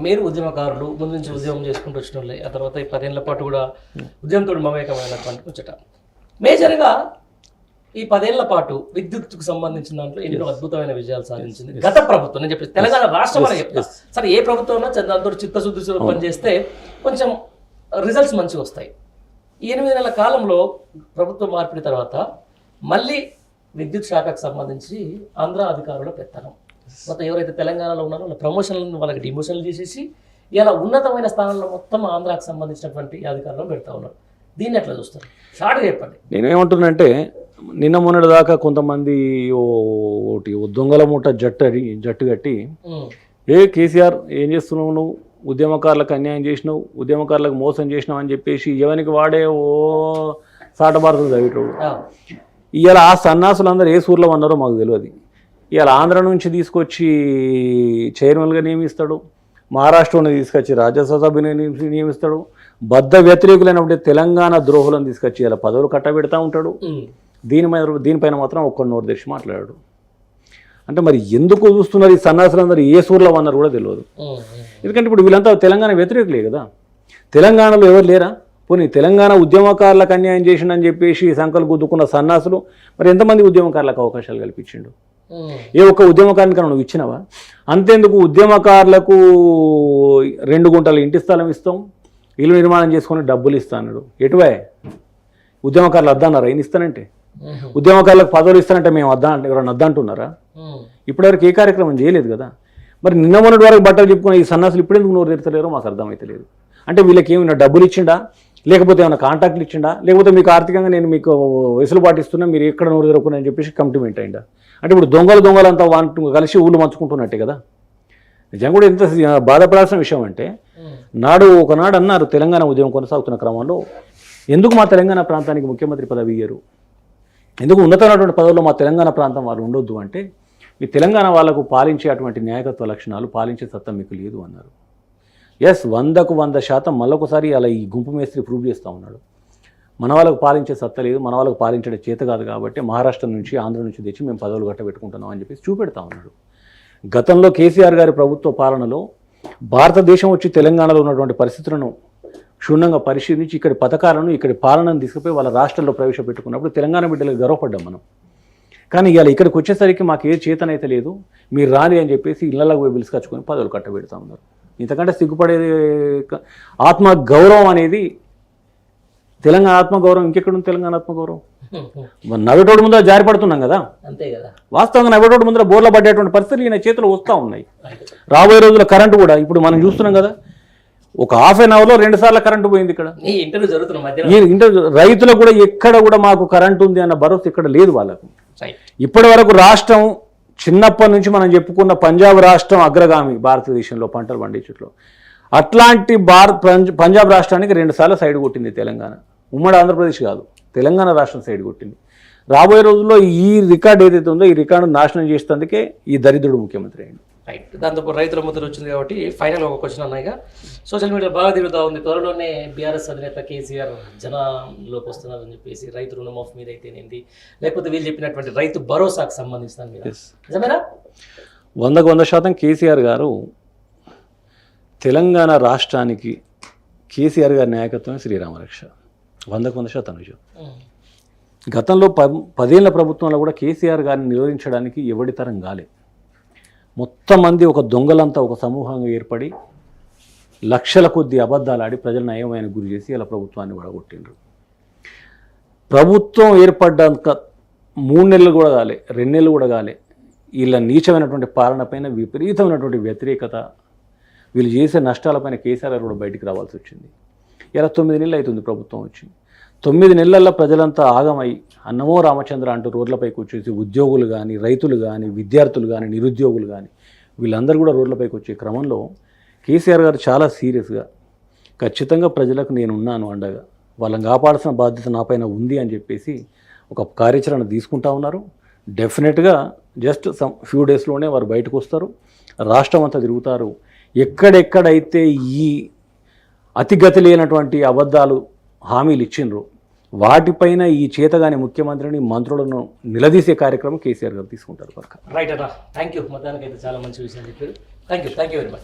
మీరు ఉద్యమకారులు ముందు నుంచి ఉద్యమం చేసుకుంటూ వచ్చిన వాళ్ళే, ఆ తర్వాత ఈ 10 ఏళ్ల పాటు కూడా ఉద్యమంతో మమేకమైనటువంటి ముచ్చట. మేజర్గా ఈ 10 ఏళ్ల పాటు విద్యుత్కు సంబంధించిన దాంట్లో ఎన్నో అద్భుతమైన విజయాలు సాధించింది గత ప్రభుత్వం. నేను చెప్పేసి తెలంగాణ రాష్ట్రం అని చెప్తా. సరే ఏ ప్రభుత్వం ఉన్నా దాంతో చిత్తశుద్ధితో పనిచేస్తే కొంచెం రిజల్ట్స్ మంచిగా వస్తాయి. ఈ 8 నెలల కాలంలో ప్రభుత్వం మార్పిడి తర్వాత మళ్ళీ విద్యుత్ శాఖకు సంబంధించి ఆంధ్ర అధికారుల పెత్తనం. మొత్తం ఎవరైతే తెలంగాణలో ఉన్నారో వాళ్ళ ప్రమోషన్లను వాళ్ళకి డిమోషన్లు చేసేసి ఇలా ఉన్నతమైన స్థానంలో మొత్తం ఆంధ్రాకు సంబంధించినటువంటి అధికారులను పెడతా ఉన్నారు. దీన్ని ఎట్లా చూస్తారు? షార్ట్గా చెప్పండి. నేనేమంటున్నానంటే నిన్న మొన్నటి దాకా కొంతమంది ఒకటి దొంగల మూట జట్టు కట్టి కేసీఆర్ ఏం చేస్తున్నావు, నువ్వు ఉద్యమకారులకు అన్యాయం చేసినావు, ఉద్యమకారులకు మోసం చేసినావు అని చెప్పేసి ఎవరికి వాడే సాటబారతం చదివేటోడు. ఇవాళ ఆ సన్నాసులందరూ ఏ సూర్లో ఉన్నారో మాకు తెలియదు. ఇవాళ ఆంధ్ర నుంచి తీసుకొచ్చి చైర్మన్గా నియమిస్తాడు, మహారాష్ట్రను తీసుకొచ్చి రాజ్యసభని నియమిస్తాడు, బద్ధ వ్యతిరేకులైనప్పుడు తెలంగాణ ద్రోహులను తీసుకొచ్చి ఇలా పదవులు కట్టబెడతా ఉంటాడు. దీనిపైన మాత్రం ఒక్క నోరు తెరిచి మాట్లాడాడు. అంటే మరి ఎందుకు చూస్తున్నారు ఈ సన్నాసులందరూ ఏ సూర్లో ఉన్నారు కూడా తెలియదు. ఎందుకంటే ఇప్పుడు వీళ్ళంతా తెలంగాణ వ్యతిరేకులే కదా. తెలంగాణలో ఎవరు లేరా? పోనీ తెలంగాణ ఉద్యమకారులకు అన్యాయం చేసిండని చెప్పేసి సంకలు గుద్దుకున్న సన్నాసులు మరి ఎంతమంది ఉద్యమకారులకు అవకాశాలు కల్పించిండు? ఏ ఒక్క ఉద్యమకారునికన్నా నువ్వు ఇచ్చినావా? అంతేందుకు ఉద్యమకారులకు 2 గుంటల ఇంటి స్థలం ఇస్తాం, ఇల్లు నిర్మాణం చేసుకొని డబ్బులు ఇస్తాడు. ఎటువే ఉద్యమకారులు అద్దన్నారా? ఈయన ఇస్తానంటే ఉద్యమకారులకు పదవులు ఇస్తానంటే మేము ఎవరన్నా అద్దంటున్నారా? ఇప్పటివరకు ఏ కార్యక్రమం చేయలేదు కదా. మరి నిన్న మొన్నటి వరకు బట్టలు చెప్పుకున్న ఈ సన్నాసులు ఇప్పుడెందుకు నోరు తెరతలేరో మాకు అర్థమైతే లేదు. అంటే వీళ్ళకి ఏమైనా డబ్బులు ఇచ్చిండా, లేకపోతే ఏమైనా కాంటాక్ట్లు ఇచ్చిండా, లేకపోతే మీకు ఆర్థికంగా నేను మీకు వెసులుబాటు ఇస్తున్నా, మీరు ఎక్కడ నోరు తెరవకుండా అని చెప్పేసి కమిట్మెంట్ అయిందా? అంటే ఇప్పుడు దొంగలంతా కలిసి ఊళ్ళు మంచుకుంటున్నట్టే కదా. నిజంగా కూడా ఎంత బాధపడాల్సిన విషయం అంటే ఒకనాడు అన్నారు తెలంగాణ ఉద్యమం కొనసాగుతున్న క్రమంలో ఎందుకు మా తెలంగాణ ప్రాంతానికి ముఖ్యమంత్రి పదవి ఇయ్యరు, ఎందుకు ఉన్నతమైనటువంటి పదవుల్లో మా తెలంగాణ ప్రాంతం వాళ్ళు ఉండొద్దు అంటే మీ తెలంగాణ వాళ్ళకు పాలించే అటువంటి న్యాయకత్వ లక్షణాలు, పాలించే సత్తా మీకు లేదు అన్నారు. ఎస్, 100కు 100% మళ్ళొకసారి అలా ఈ గుంపు మేస్త్రి ప్రూవ్ చేస్తూ ఉన్నాడు. మన వాళ్ళకు పాలించే సత్తా లేదు, మన వాళ్ళకు పాలించడం చేత కాదు కాబట్టి మహారాష్ట్ర నుంచి ఆంధ్ర నుంచి తెచ్చి మేము పదవులు కట్టబెట్టుకుంటున్నాం అని చెప్పేసి చూపెడతా ఉన్నాడు. గతంలో కేసీఆర్ గారి ప్రభుత్వ పాలనలో భారతదేశం వచ్చి తెలంగాణలో ఉన్నటువంటి పరిస్థితులను క్షుణ్ణంగా పరిశీలించి ఇక్కడి పథకాలను, ఇక్కడి పాలనను తీసుకుపోయి వాళ్ళ రాష్ట్రంలో ప్రవేశపెట్టుకున్నప్పుడు తెలంగాణ బిడ్డలకు గర్వపడ్డాం మనం. కానీ ఇవాళ ఇక్కడికి వచ్చేసరికి మాకు ఏ చేతనైతే లేదు, మీరు రాని అని చెప్పేసి ఇళ్లలోకి పోయి పిలుచుకొచ్చుకొని పదవులు కట్టబెడతా ఉన్నారు. ఇంతకంటే సిగ్గుపడేది ఆత్మగౌరవం అనేది, తెలంగాణ ఆత్మగౌరవం ఇంకెక్కడుంది? తెలంగాణ ఆత్మగౌరవం నవ్వేటోడు ముందర జారి పడుతున్నాం కదా. అంతే కదా. వాస్తవంగా నవ్వేటోడు ముందర బోర్ల పడేటువంటి పరిస్థితులు ఈయన చేతులు వస్తూ ఉన్నాయి. రాబోయే రోజుల కరెంటు కూడా ఇప్పుడు మనం చూస్తున్నాం కదా. ఒక ½ an hourలో 2 సార్లు కరెంటు పోయింది ఇక్కడ. రైతులకు కూడా ఎక్కడ కూడా మాకు కరెంటు ఉంది అన్న భరోసా ఇక్కడ లేదు వాళ్ళకు. ఇప్పటి వరకు రాష్ట్రం చిన్నప్పటి నుంచి మనం చెప్పుకున్న పంజాబ్ రాష్ట్రం అగ్రగామి భారతదేశంలో పంటలు పండించట్లో. అట్లాంటి పంజాబ్ రాష్ట్రానికి 2 సార్లు సైడ్ కొట్టింది తెలంగాణ. ఉమ్మడి ఆంధ్రప్రదేశ్ కాదు, తెలంగాణ రాష్ట్రం సైడ్ కొట్టింది. రాబోయే రోజుల్లో ఈ రికార్డు ఏదైతే ఉందో ఈ రికార్డు నాశనం చేసేందుకే ఈ దరిద్రుడు ముఖ్యమంత్రి అయింది. రైట్. దాంతో రైతుల ముద్ర వచ్చింది కాబట్టి ఫైనల్ ఒక క్వశ్చన్ అన్నాయిగా, సోషల్ మీడియా బాగా తిరుగుతూ ఉంది. త్వరలోనే బీఆర్ఎస్ అధినేత కేసీఆర్ జనంలోకి వస్తున్నారని చెప్పేసి రైతు రుణమాఫీ మీద అయితేనేది, లేకపోతే వీళ్ళు చెప్పినటువంటి రైతు భరోసాకు సంబంధించిన మీద నిజమేనా? 100కు 100% కేసీఆర్ గారు తెలంగాణ రాష్ట్రానికి కేసీఆర్ గారి నాయకత్వమే శ్రీరామరక్ష. 100కు 100% నిజం. గతంలో 10 ఏళ్ల ప్రభుత్వంలో కూడా కేసీఆర్ గారిని నిరోధించడానికి ఎవడి తరం కాలే. మొత్తం మంది ఒక దొంగలంతా ఒక సమూహంగా ఏర్పడి లక్షల కొద్ది అబద్ధాలు ఆడి ప్రజలను అయోమయాన్ని గురి చేసి ఇలా ప్రభుత్వాన్ని వడగొట్టిండ్రు. ప్రభుత్వం ఏర్పడ్డాక 3 నెలలు కూడా కాలే, 2 నెలలు కూడా కాలే, వీళ్ళ నీచమైనటువంటి పాలన పైన విపరీతమైనటువంటి వ్యతిరేకత, వీళ్ళు చేసే నష్టాలపైన కేసీఆర్ కూడా బయటికి రావాల్సి వచ్చింది. ఇలా 9 నెలలు అవుతుంది ప్రభుత్వం వచ్చి. 9 నెలల్లో ప్రజలంతా ఆగమై అన్నమో రామచంద్ర అంటూ రోడ్లపైకి వచ్చేసి ఉద్యోగులు కానీ, రైతులు కానీ, విద్యార్థులు కానీ, నిరుద్యోగులు కానీ వీళ్ళందరూ కూడా రోడ్లపైకి వచ్చే క్రమంలో కేసీఆర్ గారు చాలా సీరియస్గా ఖచ్చితంగా ప్రజలకు నేను ఉన్నాను అండగా, వాళ్ళని కాపాడాల్సిన బాధ్యత నాపైన ఉంది అని చెప్పేసి ఒక కార్యాచరణ తీసుకుంటా ఉన్నారు. డెఫినెట్గా జస్ట్ ఫ్యూ డేస్లోనే వారు బయటకు వస్తారు, రాష్ట్రం అంతా తిరుగుతారు. ఎక్కడెక్కడైతే ఈ అతిగతి లేనటువంటి అబద్ధాలు హామీలు ఇచ్చిండ్రు వాటిపైన ఈ చేతగాని ముఖ్యమంత్రిని, మంత్రులను నిలదీసే కార్యక్రమం కేసీఆర్ గారు తీసుకుంటారు. రైట్ అన్న, థ్యాంక్ యూ. మొత్తానికి అయితే చాలా మంచి విషయం చెప్పారు. Thank you very much.